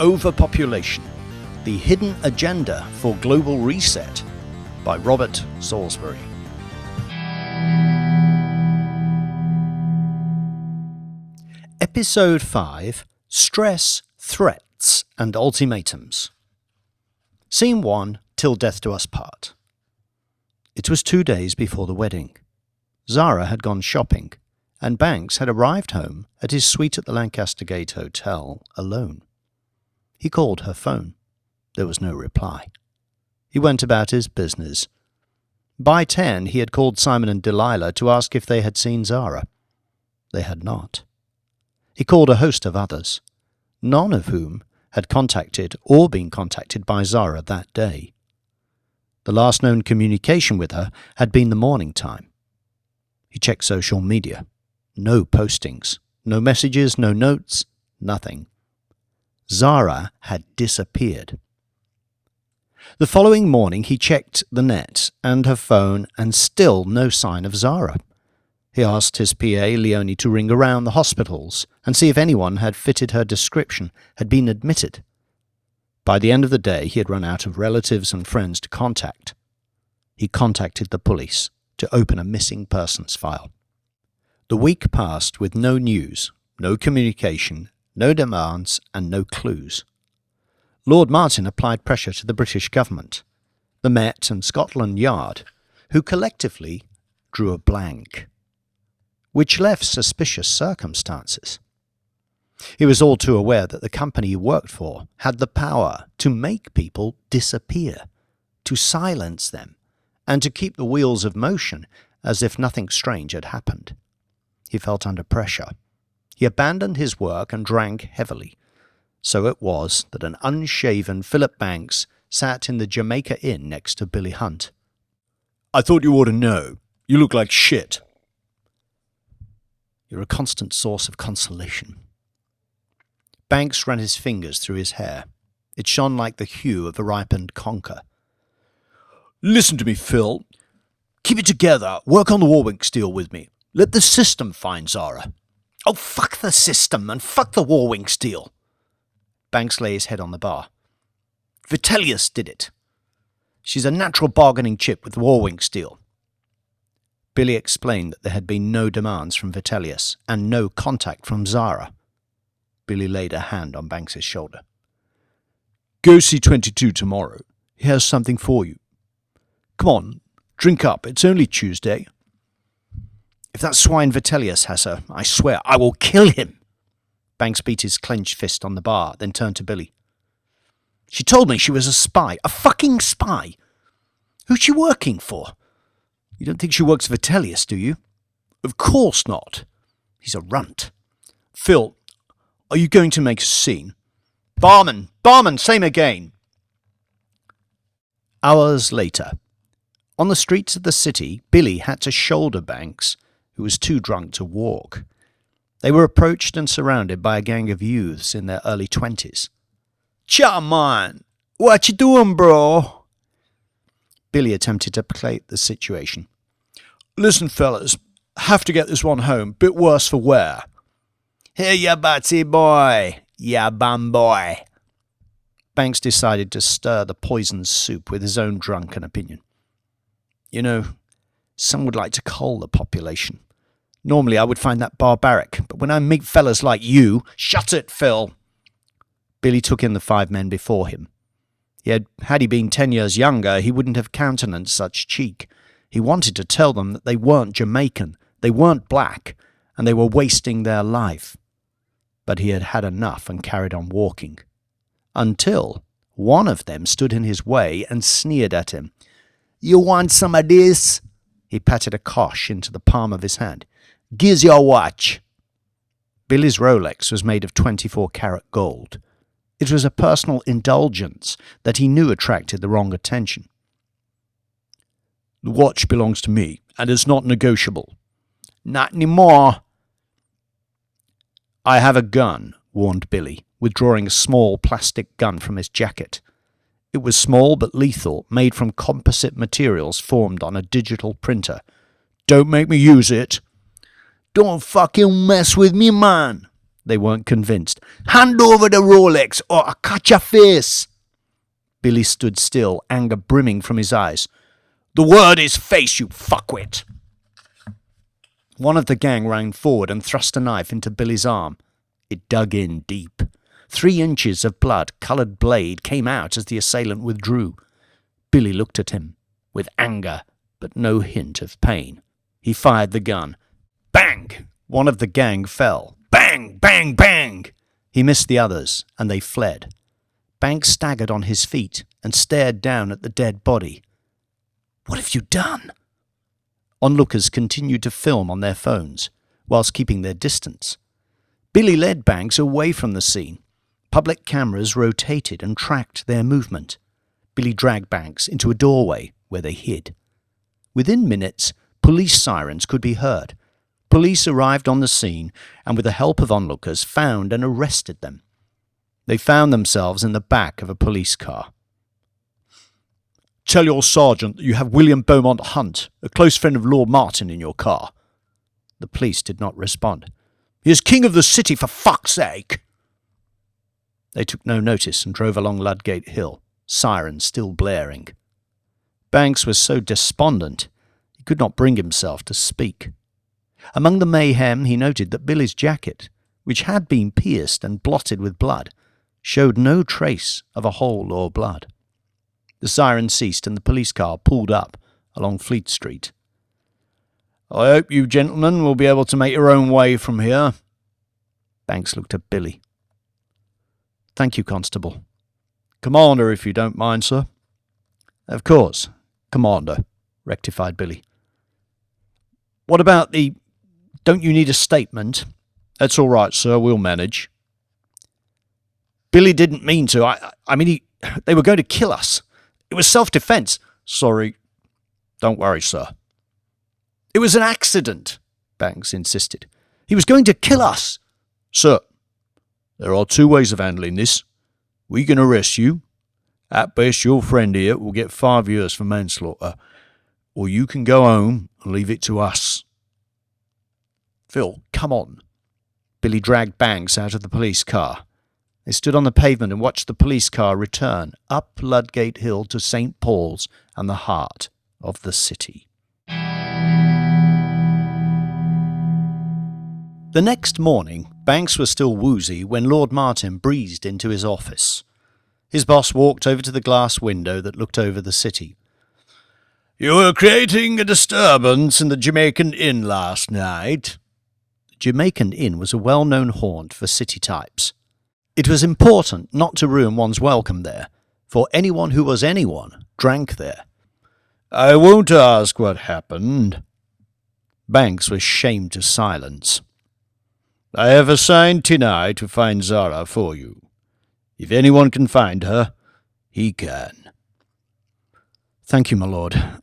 Overpopulation, the Hidden Agenda for Global Reset by Robert Salisbury. Episode 5, Stress, Threats and Ultimatums. Scene 1, Till Death Do Us Part. It was 2 days before the wedding. Zara had gone shopping, and Banks had arrived home at his suite at the Lancaster Gate Hotel alone. He called her phone. There was no reply. He went about his business. By 10, he had called Simon and Delilah to ask if they had seen Zara. They had not. He called a host of others, none of whom had contacted or been contacted by Zara that day. The last known communication with her had been the morning time. He checked social media. No postings, no messages, no notes, nothing. Zara had disappeared. The following morning he checked the net and her phone, and still no sign of Zara. He asked his PA Leonie to ring around the hospitals and see if anyone had fitted her description had been admitted. By the end of the day he had run out of relatives and friends to contact. He contacted the police to open a missing persons file. The week passed with no news, no communication, no demands and no clues. Lord Martin applied pressure to the British government, the Met and Scotland Yard, who collectively drew a blank, which left suspicious circumstances. He was all too aware that the company he worked for had the power to make people disappear, to silence them, and to keep the wheels of motion as if nothing strange had happened. He felt under pressure. He abandoned his work and drank heavily. So it was that an unshaven Philip Banks sat in the Jamaica Inn next to Billy Hunt. "I thought you ought to know. You look like shit." "You're a constant source of consolation." Banks ran his fingers through his hair. It shone like the hue of a ripened conker. "Listen to me, Phil. Keep it together. Work on the Warwick deal with me. Let the system find Zara." "Oh, fuck the system and fuck the Warwick deal." Banks lay his head on the bar. "Vitellius did it. She's a natural bargaining chip with the Warwick deal." Billy explained that there had been no demands from Vitellius and no contact from Zara. Billy laid a hand on Banks's shoulder. "Go see 22 tomorrow. He has something for you. Come on, drink up. It's only Tuesday." "If that swine Vitellius has her, I swear I will kill him." Banks beat his clenched fist on the bar, then turned to Billy. "She told me she was a spy. A fucking spy. Who's she working for? You don't think she works for Vitellius, do you?" "Of course not. He's a runt." "Phil, are you going to make a scene?" Barman, same again." Hours later, on the streets of the city, Billy had to shoulder Banks, who was too drunk to walk. They were approached and surrounded by a gang of youths in their early 20s. "Cha, man, what you doing, bro?" Billy attempted to placate the situation. "Listen, fellas, have to get this one home. Bit worse for wear." "Here ya, Batsy boy, ya bum boy." Banks decided to stir the poisoned soup with his own drunken opinion. "You know, some would like to cull the population. Normally I would find that barbaric, but when I meet fellas like you—" "Shut it, Phil." Billy took in the 5 men before him. Had he been 10 years younger, he wouldn't have countenanced such cheek. He wanted to tell them that they weren't Jamaican, they weren't black, and they were wasting their life. But he had had enough and carried on walking. Until one of them stood in his way and sneered at him. "You want some of this?" He patted a cosh into the palm of his hand. "Gives your watch." Billy's Rolex was made of 24-carat gold. It was a personal indulgence that he knew attracted the wrong attention. "The watch belongs to me, and it's not negotiable." "Not anymore." "I have a gun," warned Billy, withdrawing a small plastic gun from his jacket. It was small but lethal, made from composite materials formed on a digital printer. "Don't make me use it." "Don't fucking mess with me, man." They weren't convinced. "Hand over the Rolex or I'll cut your face!" Billy stood still, anger brimming from his eyes. "The word is face, you fuckwit!" One of the gang ran forward and thrust a knife into Billy's arm. It dug in deep. 3 inches of blood-coloured blade came out as the assailant withdrew. Billy looked at him, with anger, but no hint of pain. He fired the gun. Bang! One of the gang fell. Bang! Bang! Bang! He missed the others, and they fled. Banks staggered on his feet and stared down at the dead body. "What have you done?" Onlookers continued to film on their phones, whilst keeping their distance. Billy led Banks away from the scene. Public cameras rotated and tracked their movement. Billy dragged Banks into a doorway where they hid. Within minutes, police sirens could be heard. Police arrived on the scene and, with the help of onlookers, found and arrested them. They found themselves in the back of a police car. "Tell your sergeant that you have William Beaumont Hunt, a close friend of Lord Martin, in your car." The police did not respond. "He is king of the city, for fuck's sake!" They took no notice and drove along Ludgate Hill, sirens still blaring. Banks was so despondent he could not bring himself to speak. Among the mayhem he noted that Billy's jacket, which had been pierced and blotted with blood, showed no trace of a hole or blood. The siren ceased and the police car pulled up along Fleet Street. "I hope you gentlemen will be able to make your own way from here." Banks looked at Billy. "Thank you, Constable." "Commander, if you don't mind, sir." "Of course, Commander," rectified Billy. "What about the... Don't you need a statement?" "That's all right, sir. We'll manage." "Billy didn't mean to. I mean, they were going to kill us. It was self-defense." "Sorry. Don't worry, sir." "It was an accident," Banks insisted. "He was going to kill us." "Sir, there are 2 ways of handling this. We can arrest you. At best, your friend here will get 5 years for manslaughter. Or you can go home and leave it to us." "Phil, come on." Billy dragged Banks out of the police car. They stood on the pavement and watched the police car return up Ludgate Hill to St. Paul's and the heart of the city. The next morning, Banks was still woozy when Lord Martin breezed into his office. His boss walked over to the glass window that looked over the city. "You were creating a disturbance in the Jamaican Inn last night." The Jamaican Inn was a well-known haunt for city types. It was important not to ruin one's welcome there, for anyone who was anyone drank there. "I won't ask what happened." Banks was shamed to silence. "I have assigned Tinai to find Zara for you. If anyone can find her, he can." "Thank you, my lord.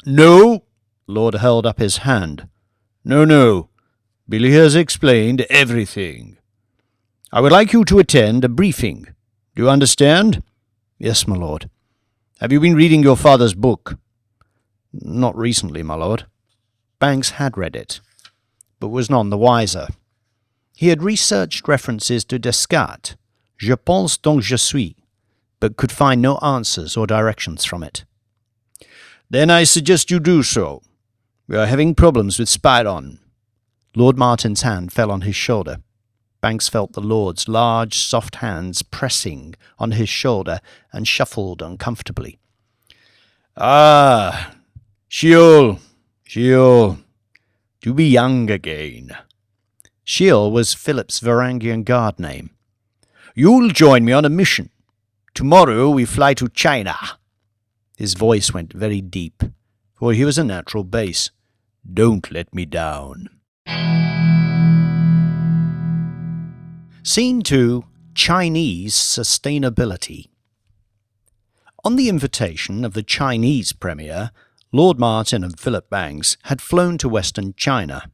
No!" Lord held up his hand. No. Billy has explained everything. I would like you to attend a briefing. Do you understand?" "Yes, my lord." "Have you been reading your father's book?" "Not recently, my lord." Banks had read it, but was none the wiser. He had researched references to Descartes, "Je pense donc je suis," but could find no answers or directions from it. "Then I suggest you do so. We are having problems with Spyron." Lord Martin's hand fell on his shoulder. Banks felt the Lord's large, soft hands pressing on his shoulder and shuffled uncomfortably. "Ah, Sheol, to be young again." Sheol was Philip's Varangian guard name. "You'll join me on a mission. Tomorrow we fly to China." His voice went very deep, for he was a natural bass. "Don't let me down." Scene 2. Chinese Sustainability. On the invitation of the Chinese Premier, Lord Martin and Philip Banks had flown to Western China.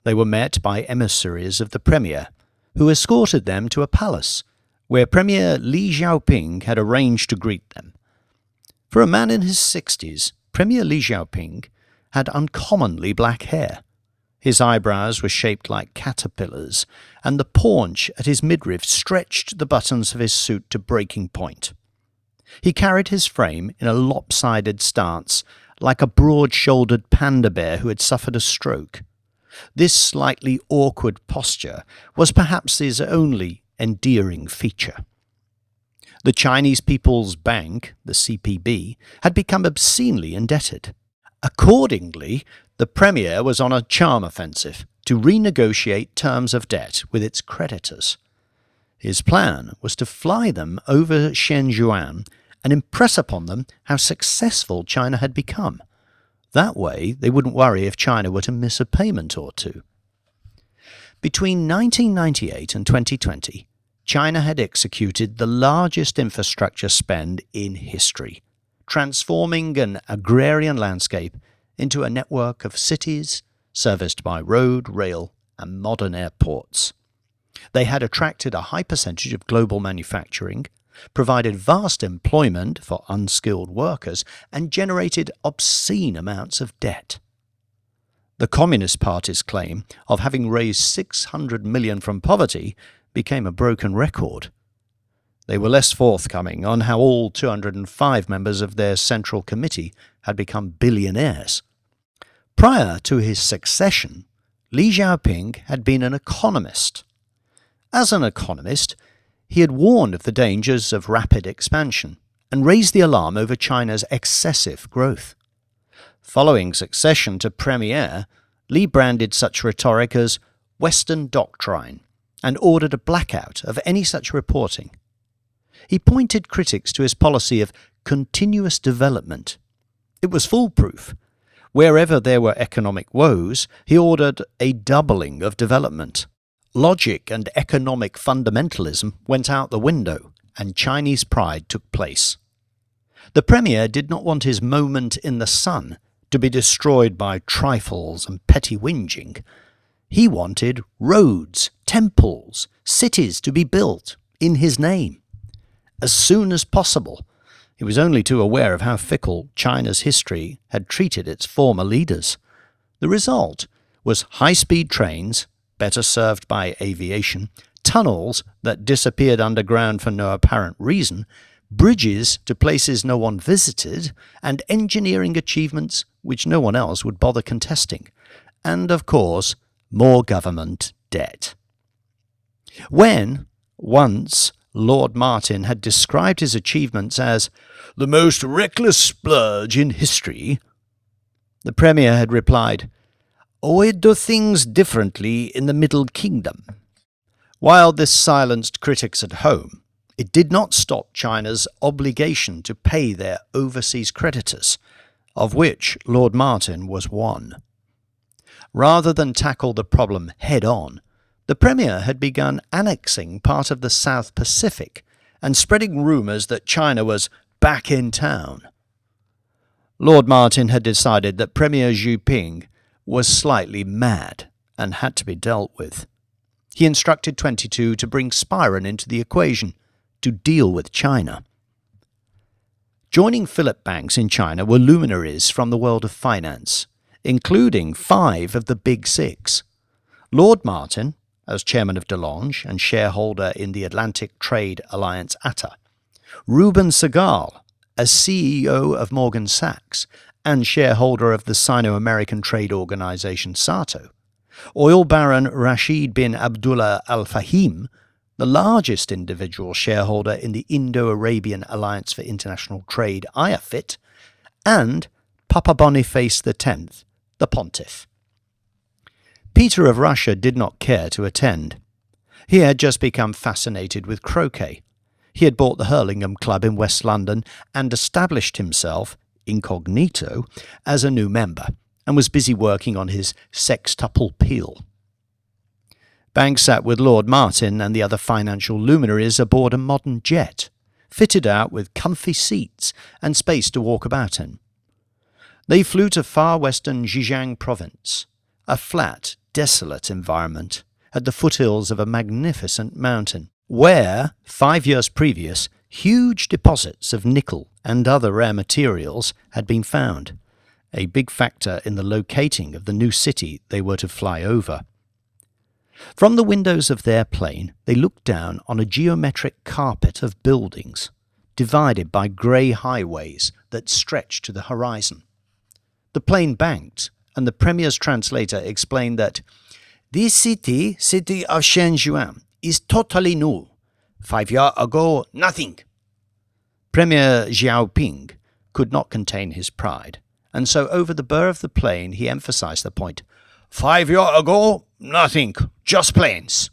They were met by emissaries of the Premier, who escorted them to a palace, where Premier Li Xiaoping had arranged to greet them. For a man in his 60s, Premier Li Xiaoping had uncommonly black hair. His eyebrows were shaped like caterpillars, and the paunch at his midriff stretched the buttons of his suit to breaking point. He carried his frame in a lopsided stance, like a broad-shouldered panda bear who had suffered a stroke. This slightly awkward posture was perhaps his only endearing feature. The Chinese People's Bank, the CPB, had become obscenely indebted. Accordingly, the Premier was on a charm offensive to renegotiate terms of debt with its creditors. His plan was to fly them over Shenzhen and impress upon them how successful China had become. That way, they wouldn't worry if China were to miss a payment or two. Between 1998 and 2020, China had executed the largest infrastructure spend in history, transforming an agrarian landscape into a network of cities serviced by road, rail, and modern airports. They had attracted a high percentage of global manufacturing, provided vast employment for unskilled workers, and generated obscene amounts of debt. The Communist Party's claim of having raised 600 million from poverty became a broken record. They were less forthcoming on how all 205 members of their Central Committee had become billionaires. Prior to his succession, Li Xiaoping had been an economist. As an economist, he had warned of the dangers of rapid expansion and raised the alarm over China's excessive growth. Following succession to Premier, Li branded such rhetoric as Western doctrine and ordered a blackout of any such reporting. He pointed critics to his policy of continuous development. It was foolproof. Wherever there were economic woes, he ordered a doubling of development. Logic and economic fundamentalism went out the window, and Chinese pride took place. The Premier did not want his moment in the sun to be destroyed by trifles and petty whinging. He wanted roads, temples, cities to be built in his name. As soon as possible. He was only too aware of how fickle China's history had treated its former leaders. The result was high-speed trains, better served by aviation, tunnels that disappeared underground for no apparent reason, bridges to places no one visited, and engineering achievements which no one else would bother contesting. And, of course, more government debt. When, once, Lord Martin had described his achievements as the most reckless splurge in history, the Premier had replied, "We do things differently in the Middle Kingdom." While this silenced critics at home, it did not stop China's obligation to pay their overseas creditors, of which Lord Martin was one. Rather than tackle the problem head-on, the Premier had begun annexing part of the South Pacific and spreading rumours that China was back in town. Lord Martin had decided that Premier Xi Jinping was slightly mad and had to be dealt with. He instructed 22 to bring Spirun into the equation to deal with China. Joining Philip Banks in China were luminaries from the world of finance, including 5 of the Big Six. Lord Martin, as chairman of DeLonge and shareholder in the Atlantic Trade Alliance ATA, Reuben Segal, as CEO of Morgan Sachs and shareholder of the Sino-American Trade Organization SATO, oil baron Rashid bin Abdullah Al Fahim, the largest individual shareholder in the Indo-Arabian Alliance for International Trade IAFIT, and Papa Boniface X, the pontiff. Peter of Russia did not care to attend. He had just become fascinated with croquet. He had bought the Hurlingham Club in West London and established himself, incognito, as a new member, and was busy working on his sextuple peel. Banks sat with Lord Martin and the other financial luminaries aboard a modern jet, fitted out with comfy seats and space to walk about in. They flew to far western Zhejiang province, a flat, desolate environment at the foothills of a magnificent mountain, where, 5 years previous, huge deposits of nickel and other rare materials had been found, a big factor in the locating of the new city they were to fly over. From the windows of their plane, they looked down on a geometric carpet of buildings, divided by grey highways that stretched to the horizon. The plane banked, and the Premier's translator explained that this city of Shenzhen, is totally new. 5 years ago, nothing. Premier Xiaoping could not contain his pride, and so over the burr of the plane he emphasized the point. 5 years ago, nothing, just planes.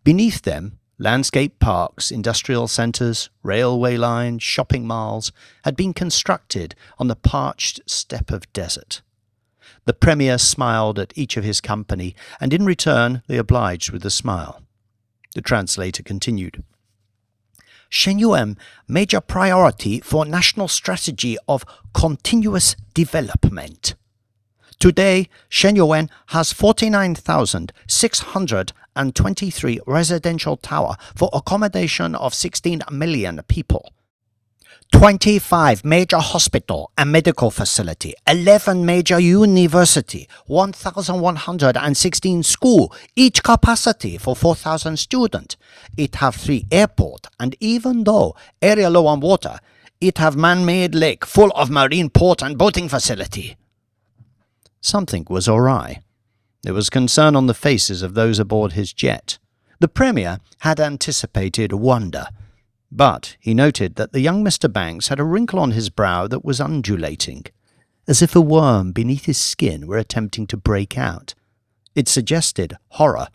Beneath them, landscape parks, industrial centres, railway lines, shopping malls had been constructed on the parched steppe of desert. The Premier smiled at each of his company, and in return they obliged with a smile. The translator continued. Shenyuan major priority for national strategy of continuous development. Today, Shenyuan has 49,623 residential tower for accommodation of 16 million people. 25 major hospital and medical facility, 11 major university, 1,116 school, each capacity for 4,000 students. It have 3 airport, and even though area low on water, it have man-made lake full of marine port and boating facility. Something was awry. There was concern on the faces of those aboard his jet. The Premier had anticipated wonder, but he noted that the young Mr. Banks had a wrinkle on his brow that was undulating, as if a worm beneath his skin were attempting to break out. It suggested horror.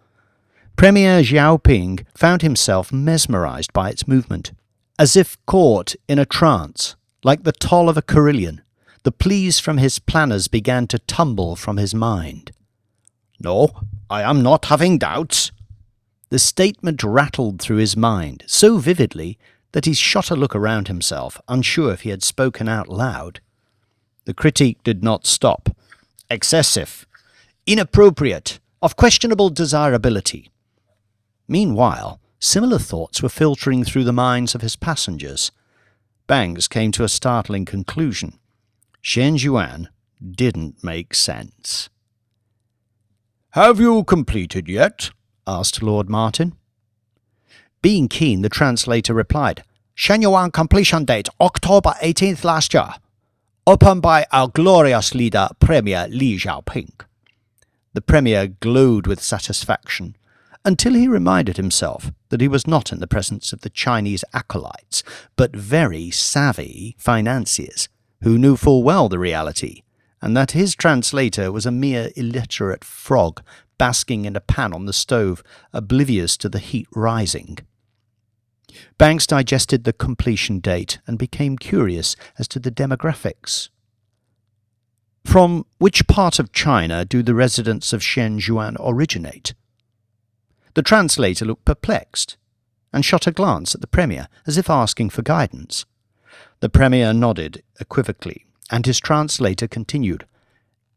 Premier Xiaoping found himself mesmerized by its movement, as if caught in a trance, like the toll of a carillon. The pleas from his planners began to tumble from his mind. No, I am not having doubts. The statement rattled through his mind so vividly that he shot a look around himself, unsure if he had spoken out loud. The critique did not stop. Excessive, inappropriate, of questionable desirability. Meanwhile, similar thoughts were filtering through the minds of his passengers. Banks came to a startling conclusion. Shenzhen didn't make sense. Have you completed yet? Asked Lord Martin. Being keen, the translator replied, Shenyuan completion date October 18th last year. Opened by our glorious leader, Premier Li Xiaoping. The Premier glowed with satisfaction, until he reminded himself that he was not in the presence of the Chinese acolytes, but very savvy financiers, who knew full well the reality, and that his translator was a mere illiterate frog basking in a pan on the stove, oblivious to the heat rising. Banks digested the completion date and became curious as to the demographics. From which part of China do the residents of Shenzhen originate? The translator looked perplexed, and shot a glance at the Premier, as if asking for guidance. The Premier nodded equivocally, and his translator continued,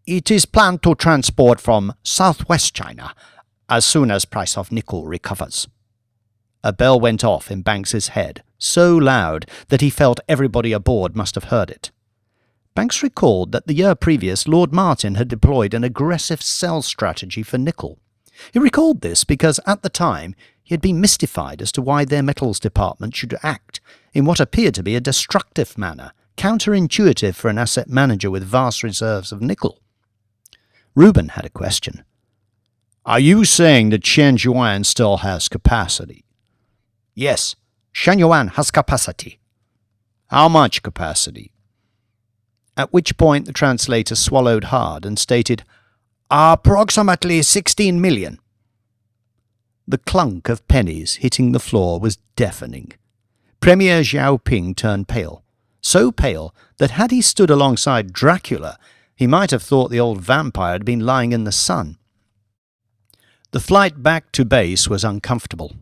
It is planned to transport from southwest China as soon as price of nickel recovers. A bell went off in Banks's head, so loud that he felt everybody aboard must have heard it. Banks recalled that the year previous Lord Martin had deployed an aggressive sell strategy for nickel. He recalled this because at the time he had been mystified as to why their metals department should act in what appeared to be a destructive manner, counterintuitive for an asset manager with vast reserves of nickel. Reuben had a question. Are you saying that Shenzhen still has capacity? Yes, Shenyuan has capacity. How much capacity? At which point the translator swallowed hard and stated, approximately 16 million. The clunk of pennies hitting the floor was deafening. Premier Xiaoping turned pale, so pale that had he stood alongside Dracula, he might have thought the old vampire had been lying in the sun. The flight back to base was uncomfortable.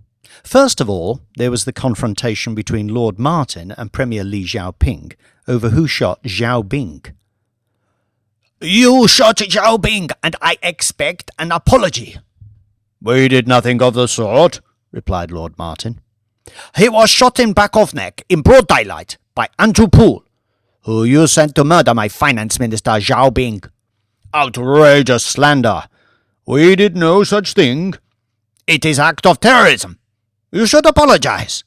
First of all, there was the confrontation between Lord Martin and Premier Li Xiaoping over who shot Xiaobing. You shot Xiaobing, and I expect an apology. We did nothing of the sort, replied Lord Martin. He was shot in back of neck in broad daylight by Andrew Poole. who you sent to murder my finance minister Zhao Bing. Outrageous slander. We did no such thing. It is act of terrorism. You should apologize.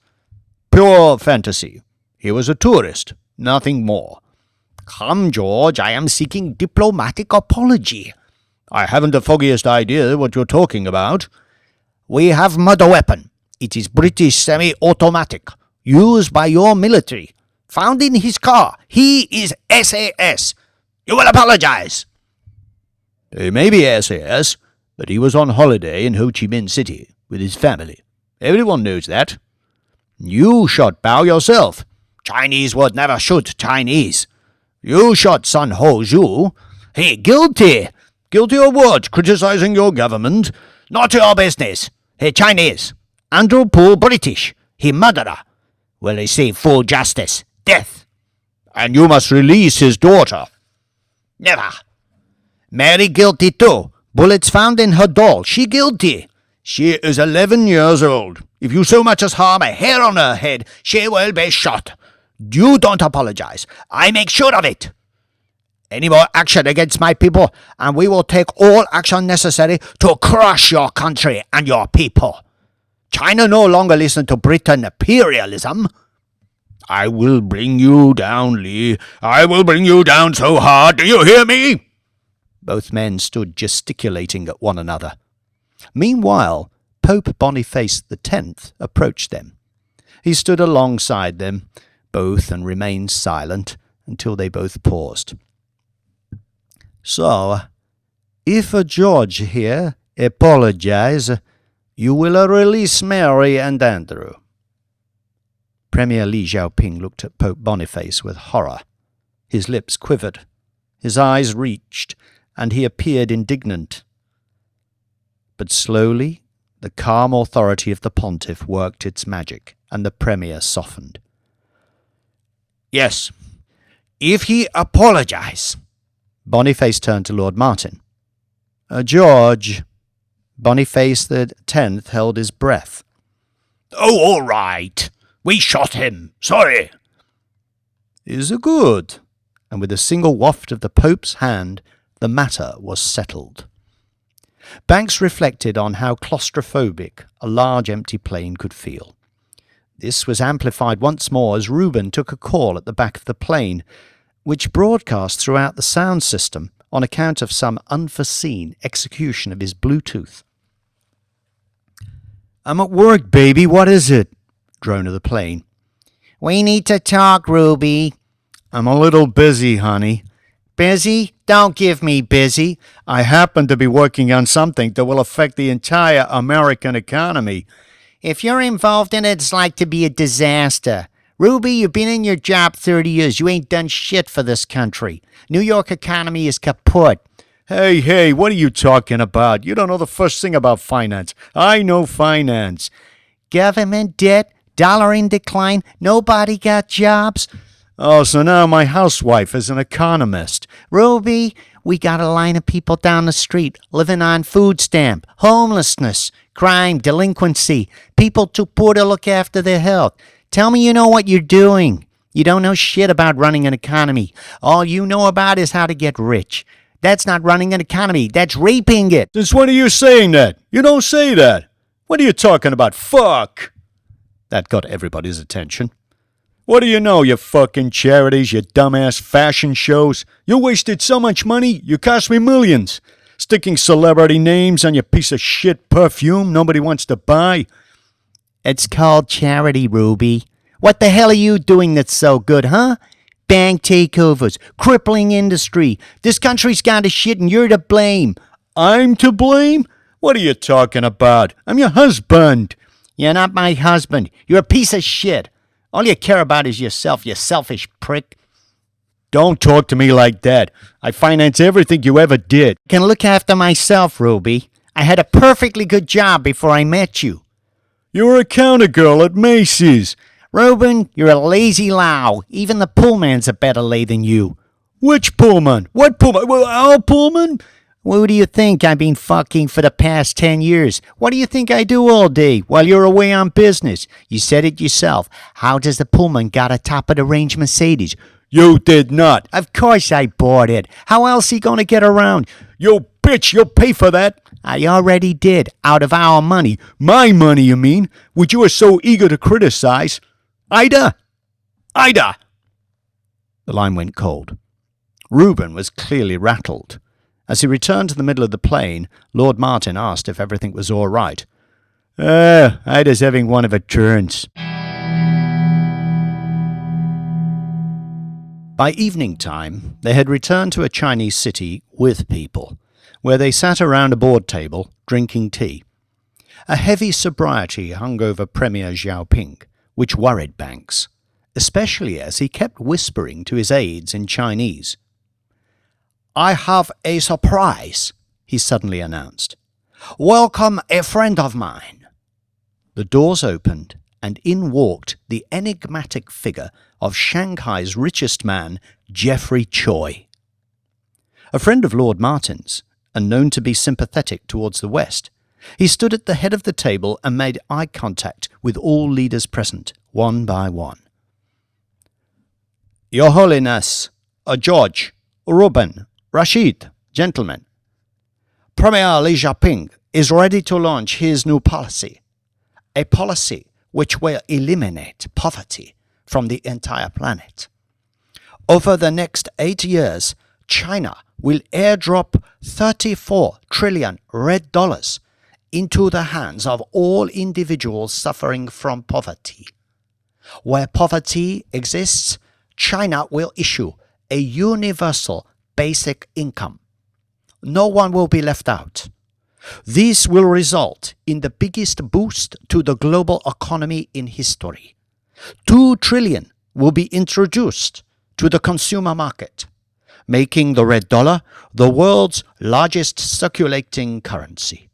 Pure fantasy. He was a tourist, nothing more. Come, George, I am seeking diplomatic apology. I haven't the foggiest idea what you're talking about. We have murder weapon. It is British semi-automatic, used by your military. Found in his car. He is SAS. You will apologize. He may be SAS, but he was on holiday in Ho Chi Minh City with his family. Everyone knows that. You shot Bao yourself. Chinese would never shoot Chinese. You shot Sun Ho Zhu. He guilty. Guilty of what? Criticizing your government? Not your business. He Chinese. Andrew Poole British. He murderer. Will receive full justice. Death. And you must release his daughter. Never. Mary guilty too. Bullets found in her doll. She guilty. She is 11 years old. If you so much as harm a hair on her head, she will be shot. You don't apologize. I make sure of it. Any more action against my people, and we will take all action necessary to crush your country and your people. China no longer listen to Britain imperialism. I will bring you down, Li. I will bring you down so hard. Do you hear me? Both men stood gesticulating at one another. Meanwhile, Pope Boniface X approached them. He stood alongside them, both, and remained silent until they both paused. So, if George here apologize, you will release Mary and Andrew. Premier Li Xiaoping looked at Pope Boniface with horror. His lips quivered, his eyes reached, and he appeared indignant. But slowly, the calm authority of the pontiff worked its magic, and the premier softened. Yes, if he apologize. Boniface turned to Lord Martin. George. Boniface X held his breath. Oh, all right. We shot him. Sorry. Is good. And with a single waft of the Pope's hand, the matter was settled. Banks reflected on how claustrophobic a large empty plane could feel. This was amplified once more as Reuben took a call at the back of the plane, which broadcast throughout the sound system on account of some unforeseen execution of his Bluetooth. I'm at work, baby. What is it? Drone of the plane. We need to talk, Ruby. I'm a little busy, honey. Busy? Don't give me busy. I happen to be working on something that will affect the entire American economy. If you're involved in it, it's like to be a disaster. Ruby, you've been in your job 30 years. You ain't done shit for this country. New York economy is kaput. Hey, what are you talking about? You don't know the first thing about finance. I know finance. Government debt, dollar in decline, nobody got jobs. Oh, so now my housewife is an economist. Ruby, we got a line of people down the street living on food stamp, homelessness, crime, delinquency, people too poor to look after their health. Tell me you know what you're doing. You don't know shit about running an economy. All you know about is how to get rich. That's not running an economy. That's raping it. Since when are you saying that? You don't say that. What are you talking about? Fuck. That got everybody's attention. What do you know, you fucking charities, you dumbass fashion shows? You wasted so much money, you cost me millions. Sticking celebrity names on your piece of shit perfume nobody wants to buy. It's called charity, Ruby. What the hell are you doing that's so good, huh? Bank takeovers, crippling industry. This country's gone to shit and you're to blame. I'm to blame? What are you talking about? I'm your husband. You're not my husband. You're a piece of shit. All you care about is yourself, you selfish prick. Don't talk to me like that. I finance everything you ever did. I can look after myself, Ruby. I had a perfectly good job before I met you. You were a counter girl at Macy's. Reuben, you're a lazy low. Even the Pullmans are better lay than you. Which Pullman? What Pullman? Well, our Pullman? Who do you think I've been fucking for the past 10 years? What do you think I do all day while you're away on business? You said it yourself. How does the Pullman got a top-of-the-range Mercedes? You did not. Of course I bought it. How else he going to get around? You bitch, you'll pay for that. I already did, out of our money. My money, you mean, which you are so eager to criticize. Ida! Ida! The line went cold. Reuben was clearly rattled. As he returned to the middle of the plane, Lord Martin asked if everything was all right. Ida's having one of her turns. By evening time, they had returned to a Chinese city with people, where they sat around a board table, drinking tea. A heavy sobriety hung over Premier Xiaoping, which worried Banks, especially as he kept whispering to his aides in Chinese. "I have a surprise," he suddenly announced. "Welcome a friend of mine." The doors opened, and in walked the enigmatic figure of Shanghai's richest man, Geoffrey Choi. A friend of Lord Martin's, and known to be sympathetic towards the West, he stood at the head of the table and made eye contact with all leaders present, one by one. "Your Holiness, George, Reuben, Rashid, gentlemen, Premier Li Jinping is ready to launch his new policy, a policy which will eliminate poverty from the entire planet. Over the next 8 years, China will airdrop 34 trillion red dollars into the hands of all individuals suffering from poverty. Where poverty exists, China will issue a universal basic income. No one will be left out. This will result in the biggest boost to the global economy in history. 2 trillion will be introduced to the consumer market, making the red dollar the world's largest circulating currency.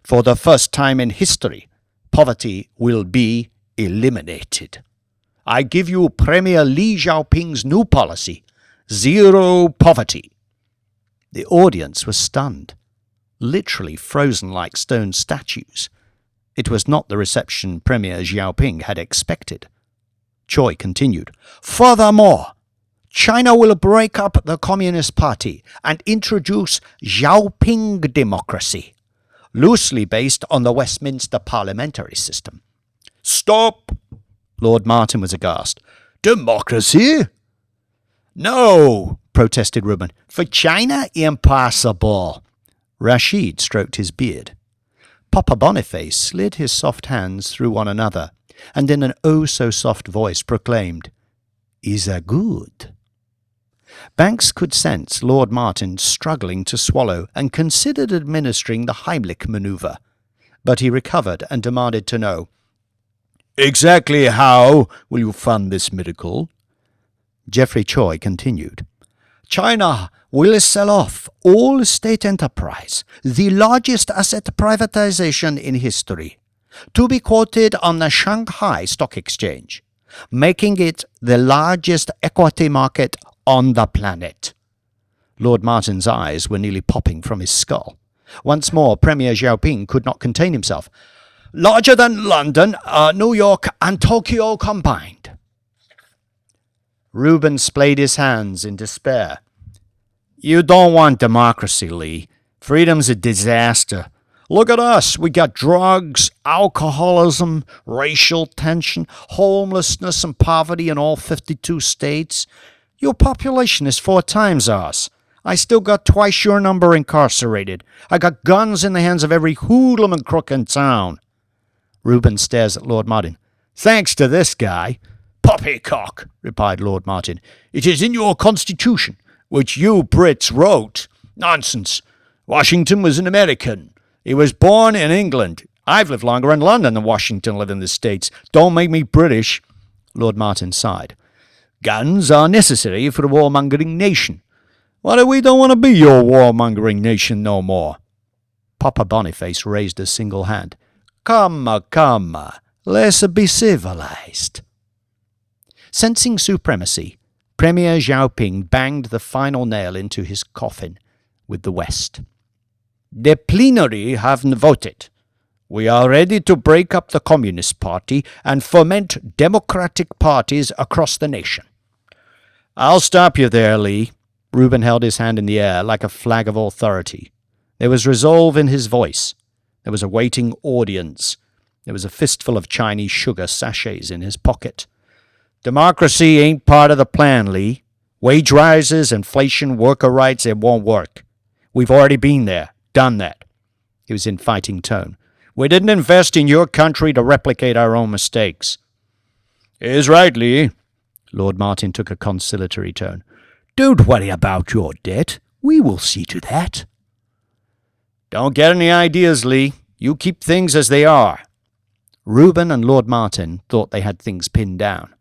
For the first time in history, poverty will be eliminated. I give you Premier Li Xiaoping's new policy, zero poverty." The audience was stunned, literally frozen like stone statues. It was not the reception Premier Xiaoping had expected. Choi continued, "Furthermore, China will break up the Communist Party and introduce Xiaoping democracy, loosely based on the Westminster parliamentary system." "Stop!" Lord Martin was aghast. "Democracy?" "No," protested Reuben. "For China, impossible." Rashid stroked his beard. Papa Boniface slid his soft hands through one another, and in an oh-so-soft voice proclaimed, "Is that good?" Banks could sense Lord Martin struggling to swallow and considered administering the Heimlich manoeuvre, but he recovered and demanded to know, "Exactly how will you fund this miracle?" Geoffrey Choi continued, "China will sell off all state enterprise, the largest asset privatization in history, to be quoted on the Shanghai Stock Exchange, making it the largest equity market on the planet." Lord Martin's eyes were nearly popping from his skull. Once more, Premier Xiaoping could not contain himself. "Larger than London, New York, and Tokyo combined." Reuben splayed his hands in despair. "You don't want democracy, Lee. Freedom's a disaster. Look at us. We got drugs, alcoholism, racial tension, homelessness, and poverty in all 52 states. Your population is 4 times ours. I still got twice your number incarcerated. I got guns in the hands of every hoodlum and crook in town." Reuben stares at Lord Martin. "Thanks to this guy." "Poppycock," replied Lord Martin. "It is in your constitution, which you Brits wrote." "Nonsense. Washington was an American. He was born in England. I've lived longer in London than Washington lived in the States. Don't make me British." Lord Martin sighed. "Guns are necessary for a warmongering nation. What if we don't want to be your warmongering nation no more?" Papa Boniface raised a single hand. Come, let's be civilized." Sensing supremacy, Premier Xiaoping banged the final nail into his coffin with the West. "The plenary have voted. We are ready to break up the Communist Party and foment democratic parties across the nation. I'll stop you there, Lee. Reuben held his hand in the air like a flag of authority. There was resolve in his voice. There was a waiting audience. There was a fistful of Chinese sugar sachets in his pocket. Democracy ain't part of the plan, Lee. Wage rises, inflation, worker rights, it won't work. We've already been there, done that. He was in fighting tone. We didn't invest in your country to replicate our own mistakes. Is right, Lee. Lord Martin took a conciliatory tone. Don't worry about your debt. We will see to that. Don't get any ideas, Lee. You keep things as they are. Reuben and Lord Martin thought they had things pinned down.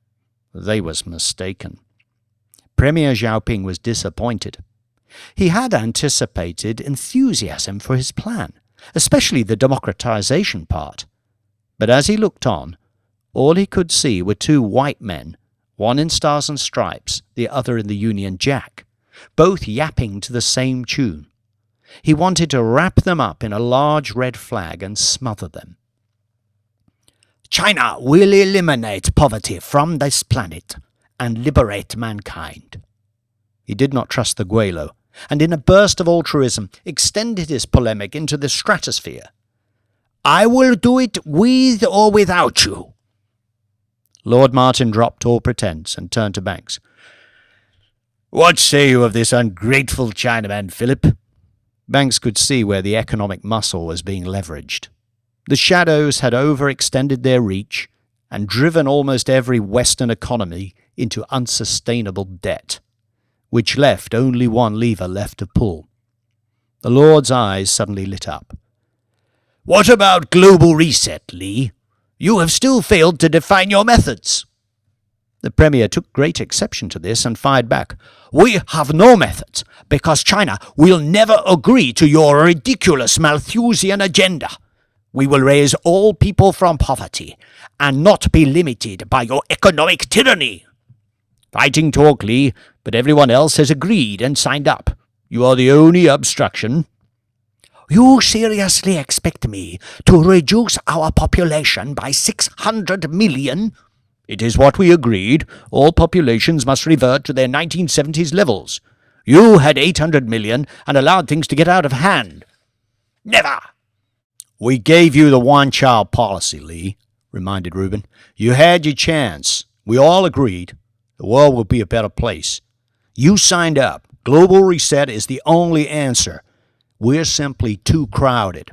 They was mistaken. Premier Xiaoping was disappointed. He had anticipated enthusiasm for his plan, especially the democratization part. But as he looked on, all he could see were two white men, one in Stars and Stripes, the other in the Union Jack, both yapping to the same tune. He wanted to wrap them up in a large red flag and smother them. China will eliminate poverty from this planet and liberate mankind. He did not trust the Guelo, and in a burst of altruism extended his polemic into the stratosphere. I will do it with or without you. Lord Martin dropped all pretense and turned to Banks. What say you of this ungrateful Chinaman, Philip? Banks could see where the economic muscle was being leveraged. The shadows had overextended their reach and driven almost every Western economy into unsustainable debt, which left only one lever left to pull. The Lord's eyes suddenly lit up. What about global reset, Lee? You have still failed to define your methods. The Premier took great exception to this and fired back. We have no methods, because China will never agree to your ridiculous Malthusian agenda. We will raise all people from poverty and not be limited by your economic tyranny. Fighting talk, Lee, but everyone else has agreed and signed up. You are the only obstruction. You seriously expect me to reduce our population by 600 million? It is what we agreed. All populations must revert to their 1970s levels. You had 800 million and allowed things to get out of hand. Never! We gave you the one-child policy, Lee, reminded Reuben. You had your chance. We all agreed. The world will be a better place. You signed up. Global reset is the only answer. We're simply too crowded.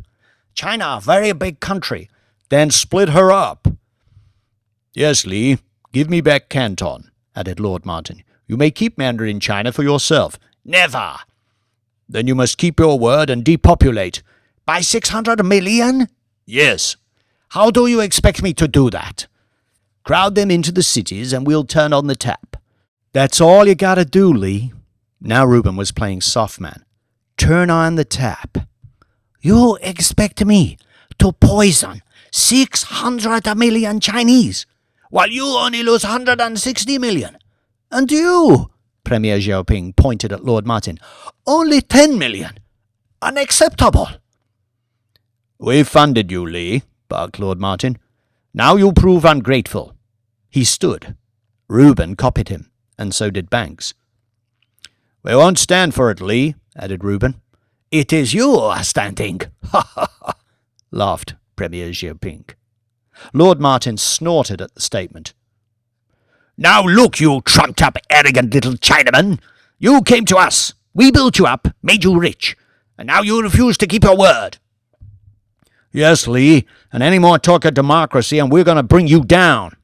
China, a very big country. Then split her up. Yes, Lee. Give me back Canton, added Lord Martin. You may keep Mandarin China for yourself. Never. Then you must keep your word and depopulate. By 600 million? Yes. How do you expect me to do that? Crowd them into the cities and we'll turn on the tap. That's all you gotta do, Lee. Now Reuben was playing soft man. Turn on the tap. You expect me to poison 600 million Chinese, while you only lose 160 million. And you, Premier Xiaoping pointed at Lord Martin, only 10 million. Unacceptable. We funded you, Lee, barked Lord Martin. Now you prove ungrateful. He stood. Reuben copied him, and so did Banks. We won't stand for it, Lee, added Reuben. It is you standing, ha ha ha, laughed Premier Xiaoping. Lord Martin snorted at the statement. Now look, you trumped-up, arrogant little Chinaman. You came to us. We built you up, made you rich, and now you refuse to keep your word. Yes, Lee, and any more talk of democracy and we're going to bring you down.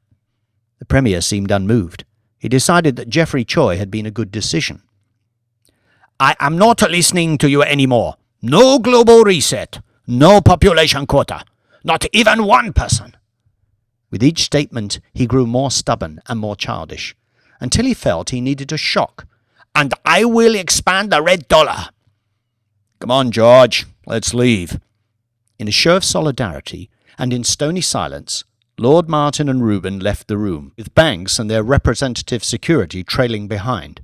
The Premier seemed unmoved. He decided that Geoffrey Choi had been a good decision. I am not listening to you anymore. No global reset. No population quota. Not even one person. With each statement, he grew more stubborn and more childish, until he felt he needed a shock. And I will expand the red dollar. Come on, George. Let's leave. In a show of solidarity, and in stony silence, Lord Martin and Reuben left the room, with Banks and their representative security trailing behind.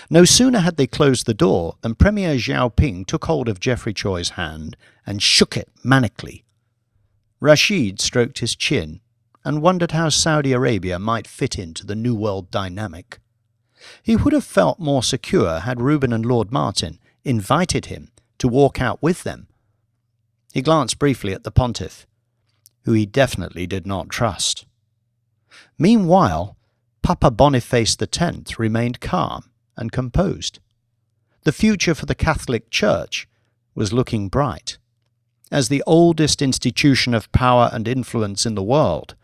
No sooner had they closed the door than Premier Xiaoping took hold of Geoffrey Choi's hand and shook it manically. Rashid stroked his chin and wondered how Saudi Arabia might fit into the New World dynamic. He would have felt more secure had Reuben and Lord Martin invited him to walk out with them. He glanced briefly at the pontiff, who he definitely did not trust. Meanwhile, Papa Boniface X remained calm and composed. The future for the Catholic Church was looking bright. As the oldest institution of power and influence in the world,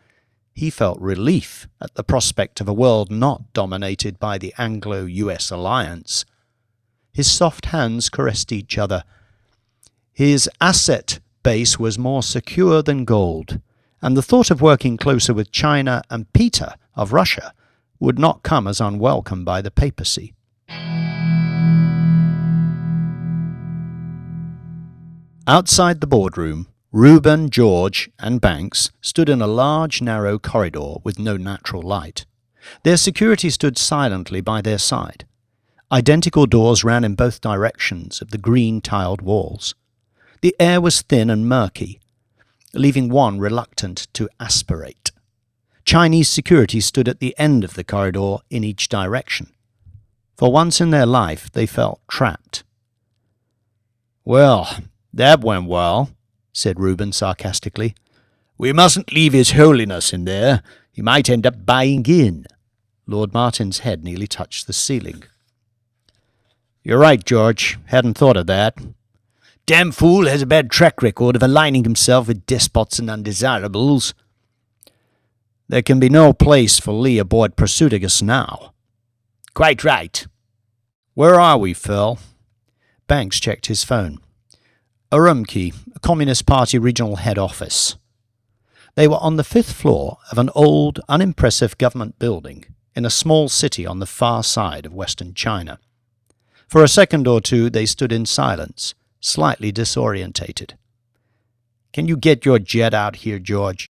he felt relief at the prospect of a world not dominated by the Anglo-US alliance. His soft hands caressed each other. His asset base was more secure than gold, and the thought of working closer with China and Peter of Russia would not come as unwelcome by the papacy. Outside the boardroom, Reuben, George, and Banks stood in a large, narrow corridor with no natural light. Their security stood silently by their side. Identical doors ran in both directions of the green-tiled walls. The air was thin and murky, leaving one reluctant to aspirate. Chinese security stood at the end of the corridor in each direction. For once in their life, they felt trapped. "Well, that went well," said Reuben sarcastically. "We mustn't leave His Holiness in there. He might end up buying in." Lord Martin's head nearly touched the ceiling. "You're right, George. Hadn't thought of that. Damn fool has a bad track record of aligning himself with despots and undesirables. There can be no place for Lee aboard Pursuitigus now." "Quite right." "Where are we, Phil?" Banks checked his phone. Urumqi, a Communist Party regional head office. They were on the 5th floor of an old, unimpressive government building in a small city on the far side of western China. For a second or two they stood in silence, slightly disorientated. "Can you get your jet out here, George?"